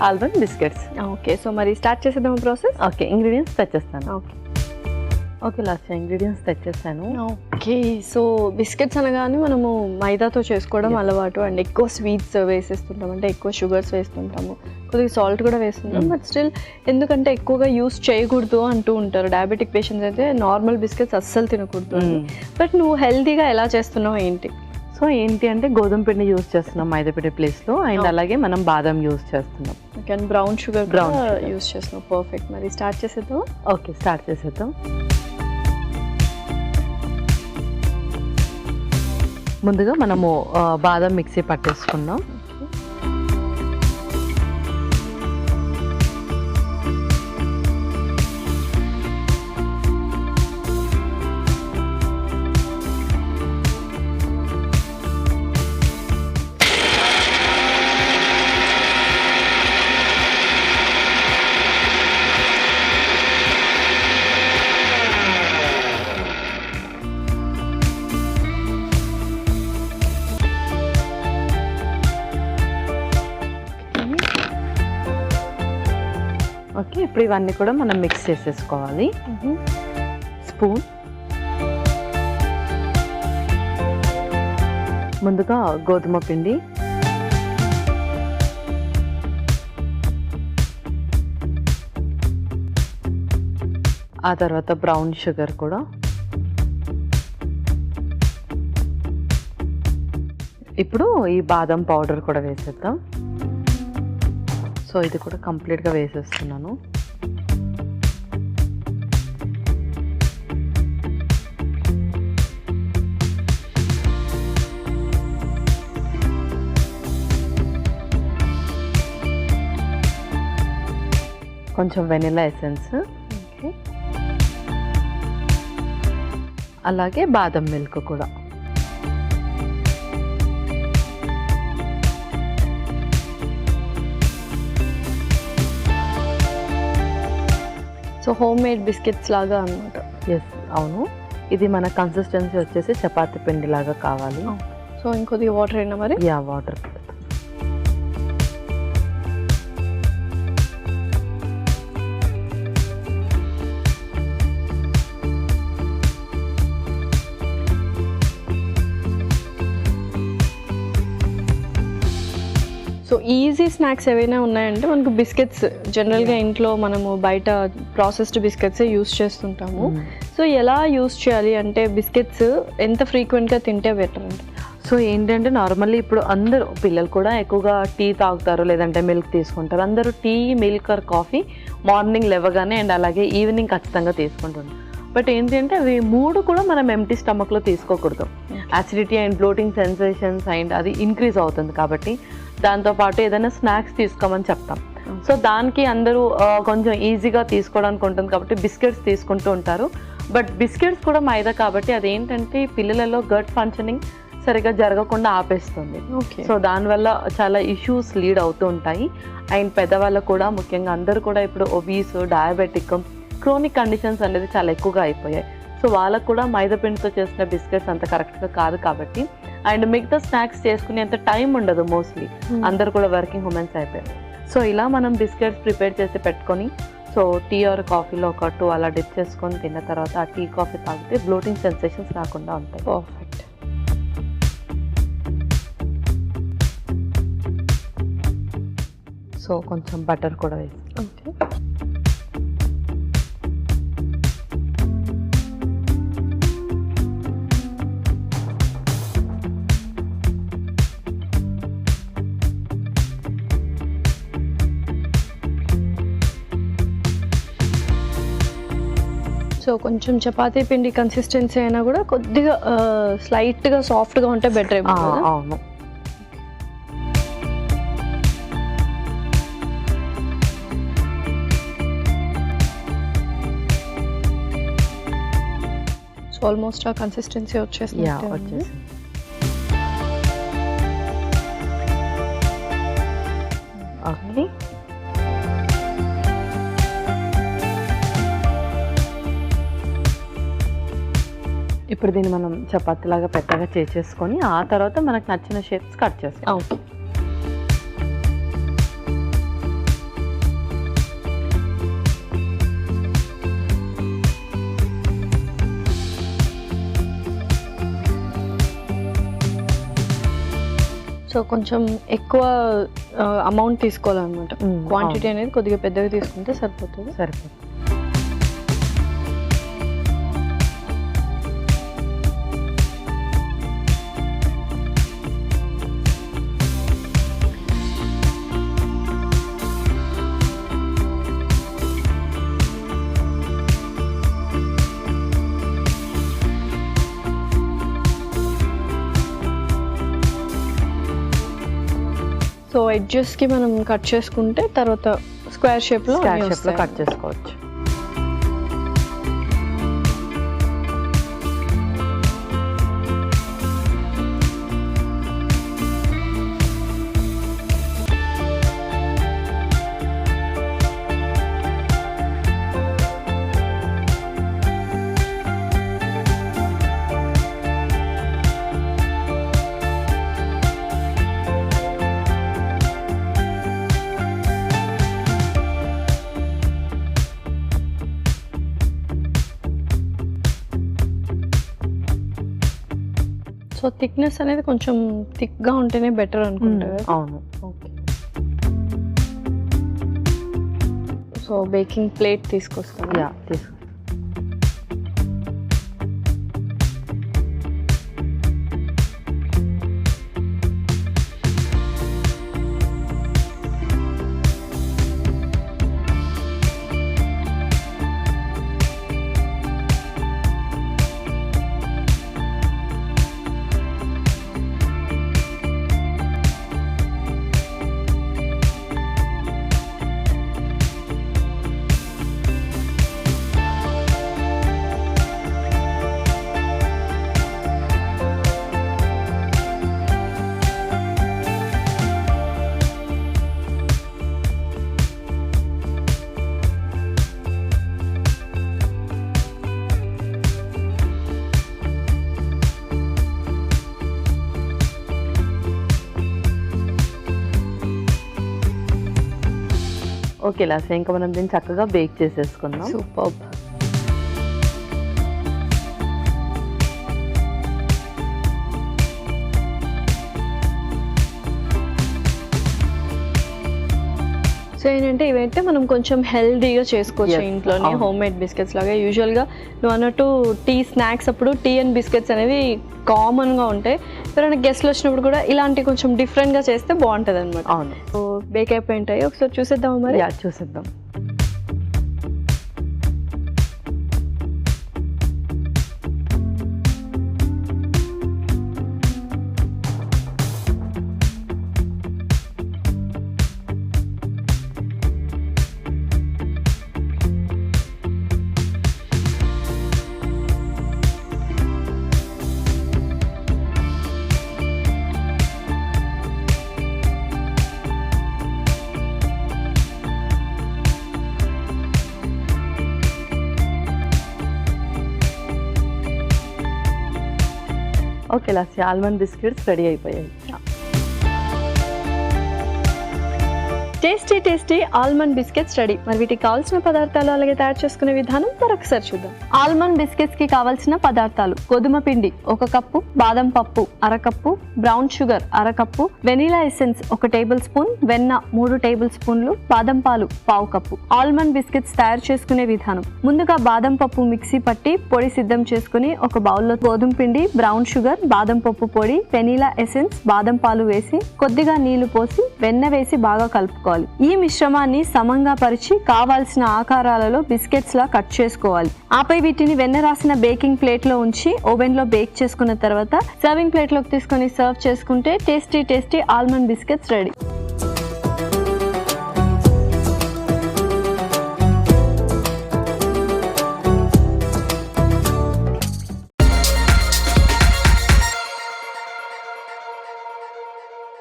Almond biscuits. Okay, so మరి start చేసేద్దాం process. Okay, ingredients తెచ్చేస్తాను. ఓకే ఓకే లాస్ట్ ఇంగ్రీడియంట్స్ తెచ్చేస్తాను. ఓకే, సో బిస్కెట్స్ అనగానే మనము మైదాతో చేసుకోవడం అలవాటు అండ్ ఎక్కువ స్వీట్స్ వేసేస్తుంటాం, అంటే ఎక్కువ షుగర్స్ వేస్తుంటాము, కొద్దిగా సాల్ట్ కూడా వేస్తుంటాం. బట్ స్టిల్ ఎందుకంటే ఎక్కువగా యూస్ చేయకూడదు అంటూ ఉంటారు డయాబెటిక్ పేషెంట్స్ అయితే, నార్మల్ బిస్కెట్స్ అస్సలు తినకూడదు. బట్ నువ్వు హెల్తీగా ఎలా చేస్తున్నావు ఏంటి? సో ఏంటి అంటే గోధుమ పిండి యూస్ చేస్తున్నాం మైదా పిండి ప్లేస్లో, అండ్ అలాగే మనం బాదం యూస్ చేస్తున్నాం. Okay, and brown sugar use చేస్తున్నాం. పర్ఫెక్ట్, మరి స్టార్ట్ చేసేద్దాం. ఓకే స్టార్ట్ చేసేద్దాం. ముందుగా మనము బాదం మిక్సీ పట్టేసుకున్నాం. ఓకే, ఇప్పుడు ఇవన్నీ కూడా మనం మిక్స్ చేసేసుకోవాలి. స్పూన్ ముందుగా గోధుమ పిండి, ఆ తర్వాత బ్రౌన్ షుగర్ కూడా, ఇప్పుడు ఈ బాదం పౌడర్ కూడా వేసేద్దాం. సో ఇది కూడా కంప్లీట్గా వేసేస్తున్నాను. కొంచెం వెనిలా ఎసెన్స్, అలాగే బాదం మిల్క్ కూడా. సో హోమ్ మేడ్ బిస్కెట్స్ లాగా అనమాట. ఎస్ అవును, ఇది మన కన్సిస్టెన్సీ వచ్చేసి చపాతీ పిండి లాగా కావాలి. సో ఇంకొద్దిగా వాటర్ అయినా మరి? Yeah water. So easy snacks ఏవైనా ఉన్నాయంటే మనకు బిస్కెట్స్ జనరల్గా ఇంట్లో మనము బయట ప్రాసెస్డ్ బిస్కెట్సే యూస్ చేస్తుంటాము. సో ఎలా యూస్ చేయాలి అంటే బిస్కెట్స్ ఎంత ఫ్రీక్వెంట్గా తింటే బెటర్ అంటే? సో ఏంటంటే నార్మల్లీ ఇప్పుడు అందరూ పిల్లలు కూడా ఎక్కువగా టీ తాగుతారు, లేదంటే మిల్క్ తీసుకుంటారు. అందరూ tea, milk or coffee morning లేవగానే అండ్ అలాగే ఈవినింగ్ ఖచ్చితంగా తీసుకుంటున్నారు. బట్ ఏంటి అంటే అవి మూడు కూడా మనం ఎంటీ స్టమక్లో తీసుకోకూడదు. Acidity and bloating sensations and అది ఇంక్రీజ్ అవుతుంది. కాబట్టి దాంతోపాటు ఏదైనా స్నాక్స్ తీసుకోమని చెప్తాం. సో దానికి అందరూ కొంచెం ఈజీగా తీసుకోవడానికి ఉంటుంది కాబట్టి బిస్కెట్స్ తీసుకుంటూ ఉంటారు. బట్ బిస్కెట్స్ కూడా మైదా కాబట్టి అదేంటంటే పిల్లలలో గట్ ఫంక్షనింగ్ సరిగా జరగకుండా ఆపేస్తుంది. సో దానివల్ల చాలా ఇష్యూస్ లీడ్ అవుతూ ఉంటాయి. అండ్ పెద్దవాళ్ళకు కూడా ముఖ్యంగా అందరూ కూడా ఇప్పుడు ఒబీస్, డయాబెటిక్, క్రోనిక్ కండిషన్స్ అనేది చాలా ఎక్కువగా అయిపోయాయి. సో వాళ్ళకు కూడా మైదా పిండితో చేసిన బిస్కెట్స్ అంత కరెక్ట్గా కాదు కాబట్టి, అండ్ మిగతా స్నాక్స్ చేసుకునేంత టైం ఉండదు మోస్ట్లీ, అందరు కూడా వర్కింగ్ ఉమెన్స్ అయిపోయారు. సో ఇలా మనం బిస్కెట్స్ ప్రిపేర్ చేసి పెట్టుకొని సో టీ ఆర్ కాఫీలో ఒక 2 అలా డిప్ చేసుకొని తిన్న తర్వాత ఆ టీ కాఫీ తాగితే బ్లోటింగ్ సెన్సేషన్స్ రాకుండా ఉంటాయి. పర్ఫెక్ట్. సో కొంచెం బటర్ కూడా వేసి, ఓకే, సో కొంచెం చపాతీ పిండి కన్సిస్టెన్సీ అయినా కూడా కొద్దిగా స్లైట్గా సాఫ్ట్గా ఉంటే బెటర్ ఏమో కదా? అవును. సో ఆల్మోస్ట్ ఆ కన్సిస్టెన్సీ వచ్చేసింది. ఓకే, ఇప్పుడు దీన్ని మనం చపాతీలాగా పెద్దగా చేసేసుకొని ఆ తర్వాత మనకు నచ్చిన షేప్స్ కట్ చేస్తాం. ఓకే, సో కొంచెం ఎక్కువ అమౌంట్ తీసుకోవాలన్నమాట. క్వాంటిటీ అనేది కొద్దిగా పెద్దగా తీసుకుంటే సరిపోతుంది. సో ఎడ్జెస్కి మనం కట్ చేసుకుంటే తర్వాత స్క్వేర్ షేప్లో కట్ చేసుకోవచ్చు. సో థిక్నెస్ అనేది కొంచెం థిక్గా ఉంటేనే బెటర్ అనుకుంటా. అవును. ఓకే. సో బేకింగ్ ప్లేట్ తీసుకొస్తాను. తీసుకు. ఓకే లాస్య, ఇంకా మనం దీన్ని చక్కగా బేక్ చేసేసుకుందాం. సూపర్. సో ఏంటంటే ఇవైతే మనం కొంచెం హెల్దీగా చేసుకోవచ్చు ఇంట్లోనే, హోమ్ మేడ్ బిస్కెట్స్ లాగా. యూజువల్గా నువ్వు అన్నట్టు టీ స్నాక్స్ అప్పుడు టీ అండ్ బిస్కెట్స్ అనేవి కామన్గా ఉంటాయి. ఎవరైనా గెస్ట్లు వచ్చినప్పుడు కూడా ఇలాంటి కొంచెం డిఫరెంట్గా చేస్తే బాగుంటుంది అనమాట. అవును. సో బేక్ అయిపోయి ఉంటాయి, ఒకసారి చూసేద్దాం మరి. చూసేద్దాం. Okay Lasya, almond biscuits ready అయిపోయాయి. Tasty almond biscuits ready. మరి వీటికి కావాల్సిన పదార్థాలు అలాగే తయారు చేసుకునే విధానం మరొకసారి చూద్దాం. ఆల్మండ్ బిస్కెట్స్ కి కావాల్సిన పదార్థాలు: గోధుమ పిండి 1 కప్పు, బాదం పప్పు 1/2 cup, brown sugar 1/2 cup, vanilla essence 1 table spoon, వెన్న 3 టేబుల్ స్పూన్లు, బాదం పాలు 1/4 కప్పు. ఆల్మండ్ బిస్కెట్స్ తయారు చేసుకునే విధానం: ముందుగా బాదం పప్పు మిక్సీ పట్టి పొడి సిద్ధం చేసుకుని ఒక బౌల్లో గోధుమ పిండి, బ్రౌన్ షుగర్, బాదం పప్పు పొడి, వెనిలా ఎసెన్స్, బాదం పాలు వేసి కొద్దిగా నీళ్లు పోసి వెన్న వేసి బాగా కలుపుకోవాలి. ఈ మిశ్రమాన్ని సమంగా పరిచి కావాల్సిన ఆకారాలలో బిస్కెట్స్ లా కట్ చేసుకోవాలి. ఆపై వీటిని వెన్న రాసిన బేకింగ్ ప్లేట్ లో ఉంచి ఓవెన్ లో బేక్ చేసుకున్న తర్వాత సర్వింగ్ ప్లేట్ లోకి తీసుకొని సర్వ్ చేసుకుంటే టేస్టీ ఆల్మండ్ బిస్కెట్స్ రెడీ.